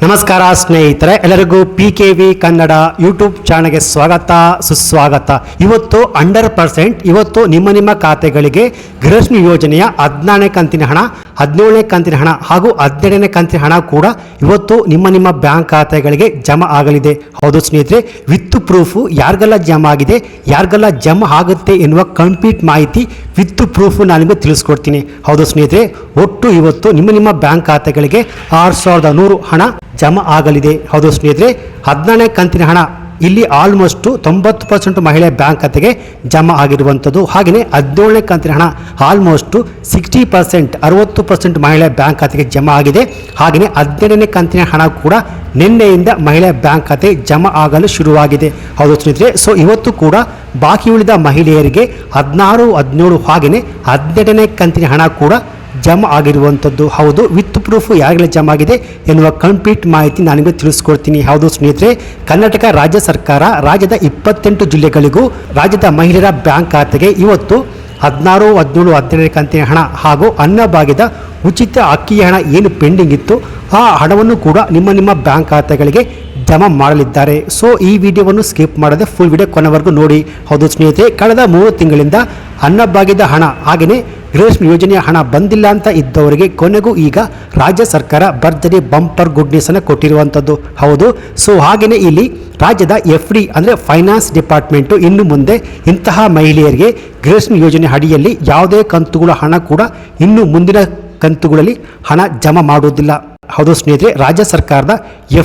ನಮಸ್ಕಾರ ಸ್ನೇಹಿತರೆ, ಎಲ್ಲರಿಗೂ PKV ಕನ್ನಡ ಯೂಟ್ಯೂಬ್ ಚಾನಲ್ಗೆ ಸ್ವಾಗತ ಸುಸ್ವಾಗತ. ಇವತ್ತು 100% ಇವತ್ತು ನಿಮ್ಮ ಖಾತೆಗಳಿಗೆ ಗೃಹಲಕ್ಷ್ಮಿ ಯೋಜನೆಯ 14ನೇ ಕಂತಿನ ಹಣ, 17ನೇ ಕಂತಿನ ಹಣ ಹಾಗೂ 12ನೇ ಕಂತಿನ ಹಣ ಕೂಡ ಇವತ್ತು ನಿಮ್ಮ ಬ್ಯಾಂಕ್ ಖಾತೆಗಳಿಗೆ ಜಮಾ ಆಗಲಿದೆ. ಹೌದು ಸ್ನೇಹಿತರೆ, ವಿತ್ ಪ್ರೂಫ್ ಯಾರಿಗೆಲ್ಲ ಜಮಾ ಆಗಿದೆ, ಯಾರಿಗೆಲ್ಲ ಜಮಾ ಆಗುತ್ತೆ ಎನ್ನುವ ಕಂಪ್ಲೀಟ್ ಮಾಹಿತಿ ವಿತ್ ಪ್ರೂಫ್ ನಾನು ನಿಮಗೆ ತಿಳಿಸ್ಕೊಡ್ತೀನಿ. ಹೌದು ಸ್ನೇಹಿತರೆ, ಒಟ್ಟು ಇವತ್ತು ನಿಮ್ಮ ಬ್ಯಾಂಕ್ ಖಾತೆಗಳಿಗೆ 6100 ಹಣ ಜಮಾ ಆಗಲಿದೆ. ಹೌದು ಸ್ನೇಹಿತರೆ, 14ನೇ ಕಂತಿನ ಹಣ ಇಲ್ಲಿ ಆಲ್ಮೋಸ್ಟ್ 90% ಮಹಿಳೆ ಬ್ಯಾಂಕ್ ಖಾತೆಗೆ ಜಮಾ ಆಗಿರುವಂಥದ್ದು. ಹಾಗೆಯೇ 17ನೇ ಕಂತಿನ ಹಣ ಆಲ್ಮೋಸ್ಟ್ 60% 60% ಮಹಿಳೆ ಬ್ಯಾಂಕ್ ಖಾತೆಗೆ ಜಮಾ ಆಗಿದೆ. ಹಾಗೆಯೇ 12ನೇ ಕಂತಿನ ಹಣ ಕೂಡ ನಿನ್ನೆಯಿಂದ ಮಹಿಳೆ ಬ್ಯಾಂಕ್ ಖಾತೆ ಜಮಾ ಆಗಲು ಶುರುವಾಗಿದೆ. ಹೌದು ಸ್ನೇಹಿತರೆ, ಸೊ ಇವತ್ತು ಕೂಡ ಬಾಕಿ ಉಳಿದ ಮಹಿಳೆಯರಿಗೆ 16, 17 ಹಾಗೆಯೇ 12ನೇ ಕಂತಿನ ಹಣ ಕೂಡ ಜಮಾ ಆಗಿರುವಂಥದ್ದು. ಹೌದು, ವಿತ್ ಪ್ರೂಫ್ ಯಾರಿಗೆಲ್ಲ ಜಮಾ ಆಗಿದೆ ಎನ್ನುವ ಕಂಪ್ಲೀಟ್ ಮಾಹಿತಿ ನನಗೆ ತಿಳಿಸ್ಕೊಡ್ತೀನಿ. ಹೌದು ಸ್ನೇಹಿತರೆ, ಕರ್ನಾಟಕ ರಾಜ್ಯ ಸರ್ಕಾರ ರಾಜ್ಯದ 28 ಜಿಲ್ಲೆಗಳಿಗೂ ರಾಜ್ಯದ ಮಹಿಳೆಯರ ಬ್ಯಾಂಕ್ ಖಾತೆಗೆ ಇವತ್ತು 16, 17, 12ನೇ ಕಂತಿನ ಹಣ ಹಾಗೂ ಅನ್ನಭಾಗ್ಯದ ಉಚಿತ ಅಕ್ಕಿ ಹಣ ಏನು ಪೆಂಡಿಂಗ್ ಇತ್ತು ಆ ಹಣವನ್ನು ಕೂಡ ನಿಮ್ಮ ಬ್ಯಾಂಕ್ ಖಾತೆಗಳಿಗೆ ಜಮಾ ಮಾಡಲಿದ್ದಾರೆ. ಸೊ ಈ ವಿಡಿಯೋವನ್ನು ಸ್ಕಿಪ್ ಮಾಡದೆ ಫುಲ್ ವಿಡಿಯೋ ಕೊನೆವರೆಗೂ ನೋಡಿ. ಹೌದು ಸ್ನೇಹಿತರೆ, ಕಳೆದ 3 ತಿಂಗಳಿಂದ ಅನ್ನಭಾಗ್ಯದ ಹಣ ಹಾಗೆಯೇ ಗೃಹಲಕ್ಷ್ಮಿ ಯೋಜನೆಯ ಹಣ ಬಂದಿಲ್ಲ ಅಂತ ಇದ್ದವರಿಗೆ ಕೊನೆಗೂ ಈಗ ರಾಜ್ಯ ಸರ್ಕಾರ ಭರ್ಜರಿ ಬಂಪರ್ ಗುಡ್ ನ್ಯೂಸ್ ಅನ್ನು ಕೊಟ್ಟಿರುವಂಥದ್ದು. ಹೌದು, ಸೊ ಹಾಗೆಯೇ ಇಲ್ಲಿ ರಾಜ್ಯದ FD ಅಂದರೆ ಫೈನಾನ್ಸ್ ಡಿಪಾರ್ಟ್ಮೆಂಟು ಇನ್ನು ಮುಂದೆ ಇಂತಹ ಮಹಿಳೆಯರಿಗೆ ಗೃಹಲಕ್ಷ್ಮಿ ಯೋಜನೆ ಅಡಿಯಲ್ಲಿ ಯಾವುದೇ ಕಂತುಗಳ ಹಣ ಕೂಡ ಇನ್ನು ಮುಂದಿನ ಕಂತುಗಳಲ್ಲಿ ಹಣ ಜಮಾ ಮಾಡುವುದಿಲ್ಲ. ಹೌದು ಸ್ನೇಹಿತರೆ, ರಾಜ್ಯ ಸರ್ಕಾರದ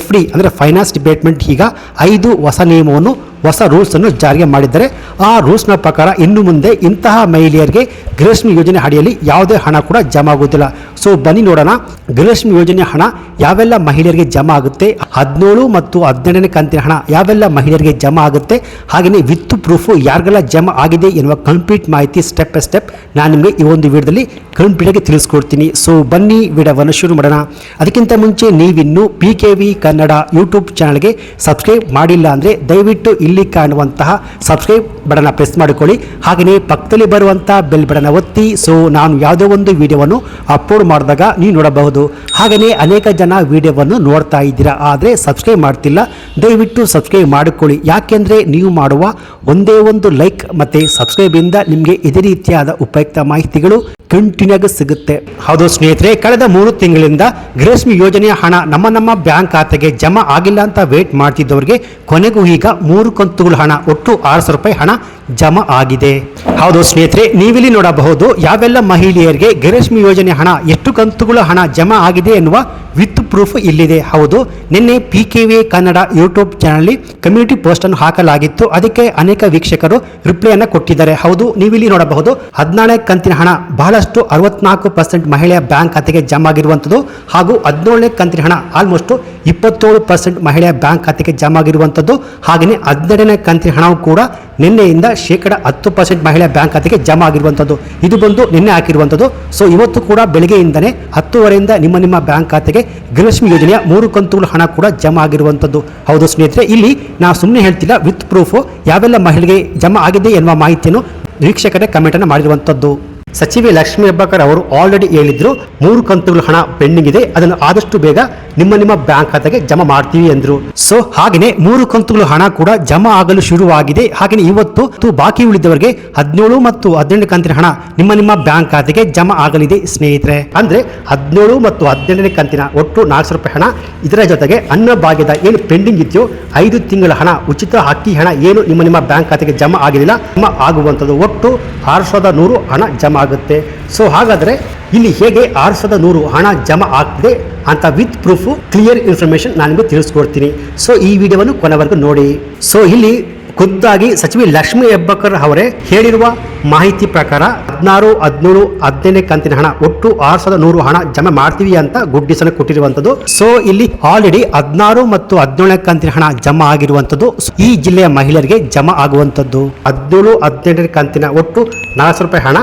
FD ಅಂದರೆ ಫೈನಾನ್ಸ್ ಡಿಪಾರ್ಟ್ಮೆಂಟ್ ಈಗ 5 ಹೊಸ ನಿಯಮವನ್ನು, ಹೊಸ ರೂಲ್ಸನ್ನು ಜಾರಿಗೆ ಮಾಡಿದ್ದಾರೆ. ಆ ರೂಲ್ಸ್ನ ಪ್ರಕಾರ ಇನ್ನು ಮುಂದೆ ಇಂತಹ ಮಹಿಳೆಯರಿಗೆ ಗೃಹಲಕ್ಷ್ಮಿ ಯೋಜನೆ ಅಡಿಯಲ್ಲಿ ಯಾವುದೇ ಹಣ ಕೂಡ ಜಮಾ ಆಗುವುದಿಲ್ಲ. ಸೊ ಬನ್ನಿ ನೋಡೋಣ, ಗೃಹಲಕ್ಷ್ಮಿ ಯೋಜನೆ ಹಣ ಯಾವೆಲ್ಲ ಮಹಿಳೆಯರಿಗೆ ಜಮಾ ಆಗುತ್ತೆ, 17 ಮತ್ತು 12ನೇ ಕಂತಿನ ಹಣ ಯಾವೆಲ್ಲ ಮಹಿಳೆಯರಿಗೆ ಜಮಾ ಆಗುತ್ತೆ, ಹಾಗೆಯೇ ವಿತ್ ಪ್ರೂಫ್ ಯಾರಿಗೆಲ್ಲ ಜಮಾ ಆಗಿದೆ ಎನ್ನುವ ಕಂಪ್ಲೀಟ್ ಮಾಹಿತಿ ಸ್ಟೆಪ್ ಬೈ ಸ್ಟೆಪ್ ನಾನು ನಿಮಗೆ ಈ ಒಂದು ವಿಡಿಯೋದಲ್ಲಿ ಕಂಪ್ಲೀಟಾಗಿ ತಿಳಿಸ್ಕೊಡ್ತೀನಿ. ಸೊ ಬನ್ನಿ ವಿಡಿಯೋವನ್ನು ಶುರು ಮಾಡೋಣ. ಅದಕ್ಕಿಂತ ಮುಂಚೆ ನೀವಿನ್ನೂ PKV ಕನ್ನಡ ಯೂಟ್ಯೂಬ್ ಚಾನಲ್ಗೆ ಸಬ್ಸ್ಕ್ರೈಬ್ ಮಾಡಿಲ್ಲ ಅಂದರೆ ದಯವಿಟ್ಟು ಇಲ್ಲಿ ಕಾಣುವಂತಹ ಸಬ್ಸ್ಕ್ರೈಬ್ ಬಟನ್ ಪ್ರೆಸ್ ಮಾಡಿಕೊಳ್ಳಿ. ಹಾಗೆಯೇ ಪಕ್ಕದಲ್ಲಿ ಬರುವಂತಹ ಬೆಲ್ ಬಟನ್ ಒತ್ತಿ. ಸೊ ನಾನು ಯಾವುದೋ ಒಂದು ವಿಡಿಯೋವನ್ನು ಅಪ್ಲೋಡ್ ಮಾಡಿದಾಗ ನೀವು ನೋಡಬಹುದು. ಹಾಗೆಯೇ ಅನೇಕ ಜನ ವಿಡಿಯೋವನ್ನು ನೋಡ್ತಾ ಇದ್ದೀರಾ, ಆದರೆ ಸಬ್ಸ್ಕ್ರೈಬ್ ಮಾಡ್ತಿಲ್ಲ. ದಯವಿಟ್ಟು ಸಬ್ಸ್ಕ್ರೈಬ್ ಮಾಡಿಕೊಳ್ಳಿ. ಯಾಕೆಂದರೆ ನೀವು ಮಾಡುವ ಒಂದೇ ಒಂದು ಲೈಕ್ ಮತ್ತು ಸಬ್ಸ್ಕ್ರೈಬಿಂದ ನಿಮಗೆ ಇದೇ ರೀತಿಯಾದ ಉಪಯುಕ್ತ ಮಾಹಿತಿಗಳು ಕಂಟಿನ್ಯೂ ಆಗಿ ಸಿಗುತ್ತೆ. ಹೌದು ಸ್ನೇಹಿತರೆ, ಕಳೆದ 3 ತಿಂಗಳಿಂದ ಗೃಹಲಕ್ಷ್ಮಿ ಯೋಜನೆಯ ಹಣ ನಮ್ಮ ಬ್ಯಾಂಕ್ ಖಾತೆಗೆ ಜಮಾ ಆಗಿಲ್ಲ ಅಂತ ವೇಟ್ ಮಾಡ್ತಿದ್ದವರಿಗೆ ಕೊನೆಗೂ ಈಗ 3 ಕಂತುಗಳ ಹಣ ಒಟ್ಟು 600 ರೂಪಾಯಿ ಹಣ ಜಮಾ ಆಗಿದೆ. ಹೌದು ಸ್ನೇಹಿತರೆ, ನೀವಿಲ್ಲಿ ನೋಡಬಹುದು ಯಾವೆಲ್ಲ ಮಹಿಳೆಯರಿಗೆ ಗೃಹಲಕ್ಷ್ಮಿ ಯೋಜನೆ ಹಣ, ಎಷ್ಟು ಕಂತುಗಳ ಹಣ ಜಮಾ ಆಗಿದೆ ಎನ್ನುವ ವಿತ್ ಪ್ರೂಫ್ ಇಲ್ಲಿದೆ. ಹೌದು, ನಿನ್ನೆ PKV Kannada YouTube channel community post ಅನ್ನು ಹಾಕಲಾಗಿತ್ತು. ಅದಕ್ಕೆ ಅನೇಕ ವೀಕ್ಷಕರು ರಿಪ್ಲೈ ಅನ್ನು ಕೊಟ್ಟಿದ್ದಾರೆ. ಹೌದು, ನೀವಿಲ್ಲಿ ನೋಡಬಹುದು 14ನೇ ಕಂತಿನ ಹಣ ಬಹಳಷ್ಟು 64% ಮಹಿಳೆಯ ಬ್ಯಾಂಕ್ ಖಾತೆಗೆ ಜಮಾ ಆಗಿರುವಂಥದ್ದು ಹಾಗೂ 17ನೇ ಕಂತಿನ ಹಣ ಆಲ್ಮೋಸ್ಟ್ 27% ಮಹಿಳೆಯ ಬ್ಯಾಂಕ್ ಖಾತೆಗೆ ಜಮಾ ಆಗಿರುವಂಥದ್ದು. ಹಾಗೆಯೇ 12ನೇ ಕಂತಿನ ಹಣವು ಕೂಡ ನಿನ್ನೆಯಿಂದ 10% ಮಹಿಳೆಯ ಬ್ಯಾಂಕ್ ಖಾತೆಗೆ ಜಮಾ ಆಗಿರುವಂಥದ್ದು. ಇದು ಬಂದು ನಿನ್ನೆ ಹಾಕಿರುವಂಥದ್ದು. ಸೊ ಇವತ್ತು ಕೂಡ ಬೆಳಗ್ಗೆಯಿಂದನೇ 10:30ರಿಂದ ನಿಮ್ಮ ಬ್ಯಾಂಕ್ ಖಾತೆಗೆ ಗೃಹಲಕ್ಷ್ಮಿ ಯೋಜನೆಯ 3 ಕಂತುಗಳ ಹಣ ಕೂಡ ಜಮಾ ಆಗಿರುವಂಥದ್ದು. ಹೌದು ಸ್ನೇಹಿತರೆ, ಇಲ್ಲಿ ನಾವು ಸುಮ್ಮನೆ ಹೇಳ್ತಿಲ್ಲ, ವಿತ್ ಪ್ರೂಫ್ ಯಾವೆಲ್ಲ ಮಹಿಳೆಗೆ ಜಮಾ ಆಗಿದೆ ಎನ್ನುವ ಮಾಹಿತಿಯನ್ನು ವೀಕ್ಷಕರೇ ಕಮೆಂಟ್ ಅನ್ನು ಮಾಡಿರುವಂಥದ್ದು. ಸಚಿವೆ ಲಕ್ಷ್ಮೀ ಹೆಬ್ಬಾಳ್ಕರ್ ಅವರು ಆಲ್ರೆಡಿ ಹೇಳಿದ್ರು 3 ಕಂತುಗಳ ಹಣ ಪೆಂಡಿಂಗ್ ಇದೆ, ಅದನ್ನು ಆದಷ್ಟು ಬೇಗ ನಿಮ್ಮ ಬ್ಯಾಂಕ್ ಖಾತೆಗೆ ಜಮಾ ಮಾಡ್ತೀವಿ ಎಂದರು. ಸೊ ಹಾಗೆಯೇ 3 ಕಂತುಗಳ ಹಣ ಕೂಡ ಜಮಾ ಆಗಲು ಶುರುವಾಗಿದೆ. ಹಾಗೆಯೇ ಇವತ್ತು ಬಾಕಿ ಉಳಿದವರಿಗೆ 17 ಮತ್ತು 18ನೇ ಕಂತಿನ ಹಣ ನಿಮ್ಮ ಬ್ಯಾಂಕ್ ಖಾತೆಗೆ ಜಮಾ ಆಗಲಿದೆ ಸ್ನೇಹಿತರೆ. ಅಂದ್ರೆ 17 ಮತ್ತು 18ನೇ ಕಂತಿನ ಒಟ್ಟು 400 ರೂಪಾಯಿ ಹಣ, ಇದರ ಜೊತೆಗೆ ಅನ್ನಭಾಗ್ಯದ ಏನು ಪೆಂಡಿಂಗ್ ಇದೆಯೋ 5 ತಿಂಗಳ ಹಣ, ಉಚಿತ ಅಕ್ಕಿ ಹಣ ಏನು ನಿಮ್ಮ ಬ್ಯಾಂಕ್ ಖಾತೆಗೆ ಜಮಾ ಆಗಿಲ್ಲ, ಜಮಾ ಆಗುವಂಥದ್ದು ಒಟ್ಟು 6100 ಹಣ ಜಮಾ ಆಗುತ್ತೆ. ಸೊ ಹಾಗಾದರೆ ಇಲ್ಲಿ ಹೇಗೆ 6100 ಹಣ ಜಮಾ ಆಗ್ತಿದೆ ಅಂತ ವಿತ್ ಪ್ರೂಫ್ ಕ್ಲಿಯರ್ ಇನ್ಫಾರ್ಮೇಶನ್ ನಾನು ನಿಮಗೆ ತಿಳಿಸ್ಕೊಡ್ತೀನಿ. ಸೊ ಈ ವಿಡಿಯೋವನ್ನು ಕೊನೆವರೆಗೂ ನೋಡಿ. ಸೊ ಇಲ್ಲಿ ಖುದ್ದಾಗಿ ಸಚಿವೆ ಲಕ್ಷ್ಮೀ ಹೆಬ್ಬಾಳ್ಕರ್ ಅವರೇ ಹೇಳಿರುವ ಮಾಹಿತಿ ಪ್ರಕಾರ 16, 17, 15ನೇ ಕಂತಿನ ಹಣ ಒಟ್ಟು 6100 ಹಣ ಜಮಾ ಮಾಡ್ತೀವಿ ಅಂತ ಗುಡ್ ನ್ಯೂಸ್ ಅನ್ನು ಕೊಟ್ಟಿರುವಂಥದ್ದು. ಸೊ ಇಲ್ಲಿ ಆಲ್ರೆಡಿ 16 ಮತ್ತು 17ನೇ ಕಂತಿನ ಹಣ ಜಮಾ ಆಗಿರುವಂಥದ್ದು ಈ ಜಿಲ್ಲೆಯ ಮಹಿಳೆಯರಿಗೆ ಜಮಾ ಆಗುವಂಥದ್ದು. 17, 18ನೇ ಕಂತಿನ ಒಟ್ಟು 400 ರೂಪಾಯಿ ಹಣ,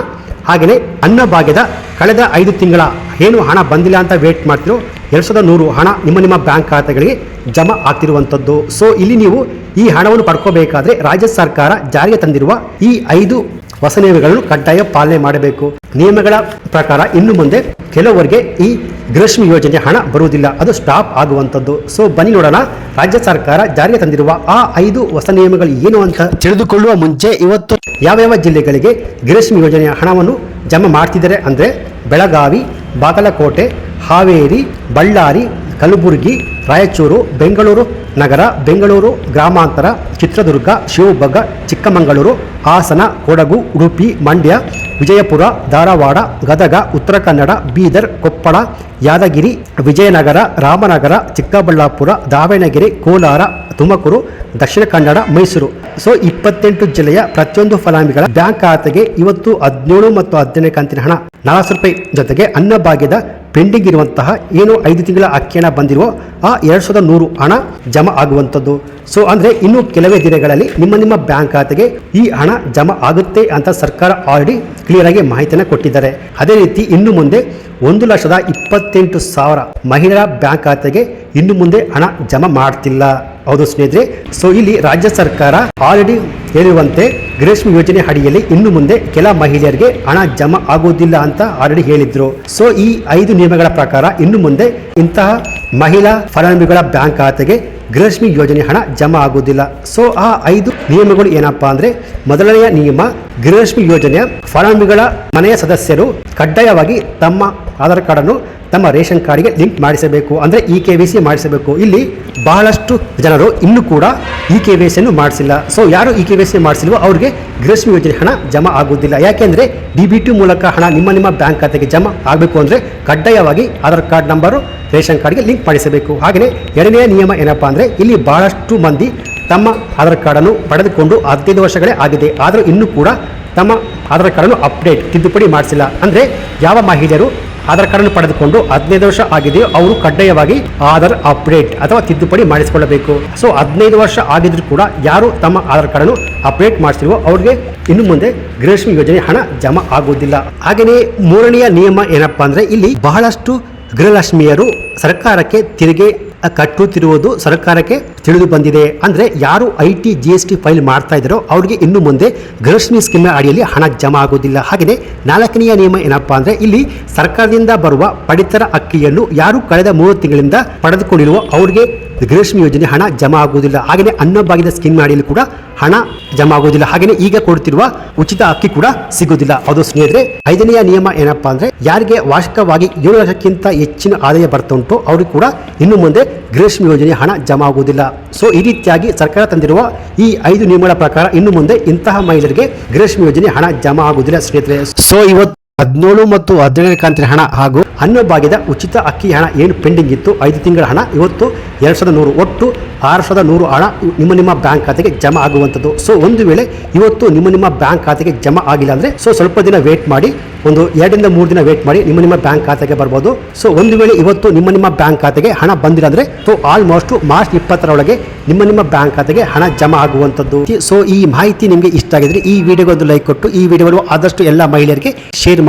ಹಾಗೆಯೇ ಅನ್ನಭಾಗ್ಯದ ಕಳೆದ 5 ತಿಂಗಳ ಏನು ಹಣ ಬಂದಿಲ್ಲ ಅಂತ ವೇಟ್ ಮಾಡ್ತಿರೋ 2100 ಹಣ ನಿಮ್ಮ ಬ್ಯಾಂಕ್ ಖಾತೆಗಳಿಗೆ ಜಮಾ ಆಗ್ತಿರುವಂಥದ್ದು. ಸೊ ಇಲ್ಲಿ ನೀವು ಈ ಹಣವನ್ನು ಪಡ್ಕೋಬೇಕಾದ್ರೆ ರಾಜ್ಯ ಸರ್ಕಾರ ಜಾರಿಗೆ ತಂದಿರುವ ಈ 5 ಹೊಸ ನಿಯಮಗಳನ್ನು ಕಡ್ಡಾಯ ಪಾಲನೆ ಮಾಡಬೇಕು. ನಿಯಮಗಳ ಪ್ರಕಾರ ಇನ್ನು ಮುಂದೆ ಕೆಲವರಿಗೆ ಈ ಗೃಹಲಕ್ಷ್ಮಿ ಯೋಜನೆ ಹಣ ಬರುವುದಿಲ್ಲ, ಅದು ಸ್ಟಾಪ್ ಆಗುವಂಥದ್ದು. ಸೊ ಬನ್ನಿ ನೋಡೋಣ, ರಾಜ್ಯ ಸರ್ಕಾರ ಜಾರಿಗೆ ತಂದಿರುವ ಆ 5 ಹೊಸ ನಿಯಮಗಳು ಏನು ಅಂತ ತಿಳಿದುಕೊಳ್ಳುವ ಮುಂಚೆ ಇವತ್ತು ಯಾವ್ಯಾವ ಜಿಲ್ಲೆಗಳಿಗೆ ಗೃಹಲಕ್ಷ್ಮಿ ಯೋಜನೆಯ ಹಣವನ್ನು ಜಮಾ ಮಾಡ್ತಿದ್ದಾರೆ ಅಂದರೆ ಬೆಳಗಾವಿ, ಬಾಗಲಕೋಟೆ, ಹಾವೇರಿ, ಬಳ್ಳಾರಿ, ಕಲಬುರಗಿ, ರಾಯಚೂರು, ಬೆಂಗಳೂರು ನಗರ, ಬೆಂಗಳೂರು ಗ್ರಾಮಾಂತರ, ಚಿತ್ರದುರ್ಗ, ಶಿವಮೊಗ್ಗ, ಚಿಕ್ಕಮಗಳೂರು, ಹಾಸನ, ಕೊಡಗು, ಉಡುಪಿ, ಮಂಡ್ಯ, ವಿಜಯಪುರ, ಧಾರವಾಡ, ಗದಗ, ಉತ್ತರ ಕನ್ನಡ, ಬೀದರ್, ಕೊಪ್ಪಳ, ಯಾದಗಿರಿ, ವಿಜಯನಗರ, ರಾಮನಗರ, ಚಿಕ್ಕಬಳ್ಳಾಪುರ, ದಾವಣಗೆರೆ, ಕೋಲಾರ, ತುಮಕೂರು, ದಕ್ಷಿಣ ಕನ್ನಡ, ಮೈಸೂರು. ಸೊ 28 ಜಿಲ್ಲೆಯ ಪ್ರತಿಯೊಂದು ಫಲಾನುಭವಿಗಳ ಬ್ಯಾಂಕ್ ಖಾತೆಗೆ ಇವತ್ತು 17 ಮತ್ತು 18 ಕಂತಿನ ಹಣ ₹400 ಜೊತೆಗೆ ಅನ್ನಭಾಗ್ಯದ ಪೆಂಡಿಂಗ್ ಇರುವಂತಹ ಏನು 5 ತಿಂಗಳ ಅಕ್ಕಿ ಹಣ ಬಂದಿರುವ ಆ 2100 ಹಣ ಜಮಾ ಆಗುವಂಥದ್ದು. ಸೊ ಅಂದರೆ ಇನ್ನು ಕೆಲವೇ ದಿನಗಳಲ್ಲಿ ನಿಮ್ಮ ಬ್ಯಾಂಕ್ ಖಾತೆಗೆ ಈ ಹಣ ಜಮಾ ಆಗುತ್ತೆ ಅಂತ ಸರ್ಕಾರ ಆಲ್ರೆಡಿ ಕ್ಲಿಯರ್ ಆಗಿ ಮಾಹಿತಿಯನ್ನು ಕೊಟ್ಟಿದ್ದಾರೆ. ಅದೇ ರೀತಿ ಇನ್ನು ಮುಂದೆ 1,28,000 ಮಹಿಳಾ ಬ್ಯಾಂಕ್ ಖಾತೆಗೆ ಇನ್ನು ಮುಂದೆ ಹಣ ಜಮಾ ಮಾಡ್ತಿಲ್ಲ. ಹೌದು ಸ್ನೇಹಿತರೆ, ಸೊ ಇಲ್ಲಿ ರಾಜ್ಯ ಸರ್ಕಾರ ಆಲ್ರೆಡಿ ಹೇಳಿರುವಂತೆ ಗೃಹಲಕ್ಷ್ಮಿ ಯೋಜನೆ ಅಡಿಯಲ್ಲಿ ಇನ್ನು ಮುಂದೆ ಕೆಲ ಮಹಿಳೆಯರಿಗೆ ಹಣ ಜಮಾ ಆಗುವುದಿಲ್ಲ ಅಂತ ಆಲ್ರೆಡಿ ಹೇಳಿದ್ರು. ಸೊ ಈ 5 ನಿಯಮಗಳ ಪ್ರಕಾರ ಇನ್ನು ಮುಂದೆ ಇಂತಹ ಮಹಿಳಾ ಫಲಾನುಭವಿಗಳ ಬ್ಯಾಂಕ್ ಖಾತೆಗೆ ಗೃಹಲಕ್ಷ್ಮಿ ಯೋಜನೆ ಹಣ ಜಮಾ ಆಗುವುದಿಲ್ಲ. ಸೊ ಆ 5 ನಿಯಮಗಳು ಏನಪ್ಪಾ ಅಂದ್ರೆ, ಮೊದಲನೆಯ ನಿಯಮ, ಗೃಹಲಕ್ಷ್ಮಿ ಯೋಜನೆಯ ಫಲಾನುಭವಿಗಳ ಮನೆಯ ಸದಸ್ಯರು ಕಡ್ಡಾಯವಾಗಿ ತಮ್ಮ ಆಧಾರ್ ಕಾರ್ಡ್ ಅನ್ನು ತಮ್ಮ ರೇಷನ್ ಕಾರ್ಡ್ಗೆ ಲಿಂಕ್ ಮಾಡಿಸಬೇಕು, ಅಂದರೆ EKYC ಮಾಡಿಸಬೇಕು. ಇಲ್ಲಿ ಬಹಳಷ್ಟು ಜನರು ಇನ್ನೂ ಕೂಡ EKYC ಅನ್ನು ಮಾಡಿಸಿಲ್ಲ. ಸೊ ಯಾರು EKYC ಮಾಡಿಸಿಲ್ವೋ ಅವ್ರಿಗೆ ಗೃಹಲಕ್ಷ್ಮಿ ಯೋಜನೆ ಹಣ ಜಮಾ ಆಗುವುದಿಲ್ಲ. ಯಾಕೆಂದರೆ DBT ಮೂಲಕ ಹಣ ನಿಮ್ಮ ಬ್ಯಾಂಕ್ ಖಾತೆಗೆ ಜಮಾ ಆಗಬೇಕು ಅಂದರೆ ಕಡ್ಡಾಯವಾಗಿ ಆಧಾರ್ ಕಾರ್ಡ್ ನಂಬರು ರೇಷನ್ ಕಾರ್ಡ್ಗೆ ಲಿಂಕ್ ಮಾಡಿಸಬೇಕು. ಹಾಗೆಯೇ ಎರಡನೆಯ ನಿಯಮ ಏನಪ್ಪಾ ಅಂದರೆ, ಇಲ್ಲಿ ಬಹಳಷ್ಟು ಮಂದಿ ತಮ್ಮ ಆಧಾರ್ ಕಾರ್ಡನ್ನು ಪಡೆದುಕೊಂಡು 15 ವರ್ಷಗಳೇ ಆಗಿದೆ, ಆದರೂ ಇನ್ನೂ ಕೂಡ ತಮ್ಮ ಆಧಾರ್ ಕಾರ್ಡನ್ನು ಅಪ್ಡೇಟ್ ತಿದ್ದುಪಡಿ ಮಾಡಿಸಿಲ್ಲ. ಅಂದರೆ ಯಾವ ಮಹಿಳೆಯರು ಆಧಾರ್ ಕಾರ್ಡನ್ನು ಪಡೆದುಕೊಂಡು 15 ವರ್ಷ ಆಗಿದೆಯೋ ಅವರು ಕಡ್ಡಾಯವಾಗಿ ಆಧಾರ್ ಅಪ್ಡೇಟ್ ಅಥವಾ ತಿದ್ದುಪಡಿ ಮಾಡಿಸಿಕೊಳ್ಳಬೇಕು. ಸೊ 15 ವರ್ಷ ಆಗಿದ್ರು ಕೂಡ ಯಾರು ತಮ್ಮ ಆಧಾರ್ ಕಾರ್ಡನ್ನು ಅಪ್ಡೇಟ್ ಮಾಡಿಸಿಲ್ವೋ ಅವ್ರಿಗೆ ಇನ್ನು ಮುಂದೆ ಗೃಹಲಕ್ಷ್ಮಿ ಯೋಜನೆ ಹಣ ಜಮಾ ಆಗುವುದಿಲ್ಲ. ಹಾಗೆಯೇ ಮೂರನೆಯ ನಿಯಮ ಏನಪ್ಪಾ ಅಂದ್ರೆ, ಇಲ್ಲಿ ಬಹಳಷ್ಟು ಗೃಹಲಕ್ಷ್ಮಿಯರು ಸರ್ಕಾರಕ್ಕೆ ತೆರಿಗೆ ಕಟ್ಟುತ್ತಿರುವುದು ಸರ್ಕಾರಕ್ಕೆ ತಿಳಿದು ಬಂದಿದೆ. ಅಂದರೆ ಯಾರು IT GST ಫೈಲ್ ಮಾಡ್ತಾ ಇದ್ದಾರೋ ಅವರಿಗೆ ಇನ್ನು ಮುಂದೆ ಗೃಹಲಕ್ಷ್ಮಿ ಸ್ಕೀಮ್ ಅಡಿಯಲ್ಲಿ ಹಣ ಜಮಾ ಆಗುವುದಿಲ್ಲ. ಹಾಗೆಯೇ 4ನೆಯ ನಿಯಮ ಏನಪ್ಪಾ ಅಂದರೆ, ಇಲ್ಲಿ ಸರ್ಕಾರದಿಂದ ಬರುವ ಪಡಿತರ ಅಕ್ಕಿಯನ್ನು ಯಾರು ಕಳೆದ 3 ತಿಂಗಳಿಂದ ಪಡೆದುಕೊಂಡಿರುವ ಅವರಿಗೆ ಗೃಹಲಕ್ಷ್ಮಿ ಯೋಜನೆ ಹಣ ಜಮಾ ಆಗುವುದಿಲ್ಲ. ಹಾಗೆಯೇ ಅನ್ನಭಾಗ್ಯದ ಸ್ಕೀಮ್ ಅಡಿಯಲ್ಲಿ ಕೂಡ ಹಣ ಜಮಾ ಆಗುವುದಿಲ್ಲ. ಹಾಗೆಯೇ ಈಗ ಕೊಡುತ್ತಿರುವ ಉಚಿತ ಅಕ್ಕಿ ಕೂಡ ಸಿಗುವುದಿಲ್ಲ. ಅದು ಸ್ನೇಹಿತರೆ 5ನೆಯ ನಿಯಮ ಏನಪ್ಪಾ ಅಂದ್ರೆ, ಯಾರಿಗೆ ವಾರ್ಷಿಕವಾಗಿ 7 ಲಕ್ಷಕ್ಕಿಂತ ಹೆಚ್ಚಿನ ಆದಾಯ ಬರ್ತಾ ಉಂಟು ಅವ್ರಿಗೆ ಕೂಡ ಇನ್ನು ಮುಂದೆ ಗೃಹಲಕ್ಷ್ಮಿ ಯೋಜನೆ ಹಣ ಜಮಾ ಆಗುವುದಿಲ್ಲ. ಸೊ ಈ ರೀತಿಯಾಗಿ ಸರ್ಕಾರ ತಂದಿರುವ ಈ 5 ನಿಯಮಗಳ ಪ್ರಕಾರ ಇನ್ನು ಮುಂದೆ ಇಂತಹ ಮಹಿಳೆಯರಿಗೆ ಗೃಹಲಕ್ಷ್ಮಿ ಯೋಜನೆ ಹಣ ಜಮಾ ಆಗುವುದಿಲ್ಲ ಸ್ನೇಹಿತರೆ. ಸೊ ಇವತ್ತು 17 ಮತ್ತು 18 ಕಂತಿನ ಹಣ ಹಾಗೂ ಅನ್ನಭಾಗ್ಯದ ಉಚಿತ ಅಕ್ಕಿ ಹಣ ಏನು ಪೆಂಡಿಂಗ್ ಇತ್ತು 5 ತಿಂಗಳ ಹಣ ಇವತ್ತು 2100 ಒಟ್ಟು 6100 ಹಣ ನಿಮ್ಮ ಬ್ಯಾಂಕ್ ಖಾತೆಗೆ ಜಮಾ ಆಗುವಂಥದ್ದು. ಸೊ ಒಂದು ವೇಳೆ ಇವತ್ತು ನಿಮ್ಮ ಬ್ಯಾಂಕ್ ಖಾತೆಗೆ ಜಮಾ ಆಗಿಲ್ಲ ಅಂದರೆ ಸೊ ಸ್ವಲ್ಪ ದಿನ ವೇಟ್ ಮಾಡಿ, ಒಂದು 2 ರಿಂದ 3 ದಿನ ವೇಟ್ ಮಾಡಿ ನಿಮ್ಮ ಬ್ಯಾಂಕ್ ಖಾತೆಗೆ ಬರ್ಬೋದು. ಸೊ ಒಂದು ವೇಳೆ ಇವತ್ತು ನಿಮ್ಮ ಬ್ಯಾಂಕ್ ಖಾತೆಗೆ ಹಣ ಬಂದಿಲ್ಲ ಅಂದರೆ ಸೊ ಆಲ್ಮೋಸ್ಟ್ ಮಾರ್ಚ್ 20ರೊಳಗೆ ನಿಮ್ಮ ಬ್ಯಾಂಕ್ ಖಾತೆಗೆ ಹಣ ಜಮಾ ಆಗುವಂಥದ್ದು. ಸೊ ಈ ಮಾಹಿತಿ ನಿಮಗೆ ಇಷ್ಟ ಆಗಿದ್ರೆ ಈ ವಿಡಿಯೋಗೆ ಒಂದು ಲೈಕ್ ಕೊಟ್ಟು ಈ ವಿಡಿಯೋವನ್ನು ಆದಷ್ಟು ಎಲ್ಲ ಮಹಿಳೆಯರಿಗೆ ಶೇರ್ ಮಾಡಿ.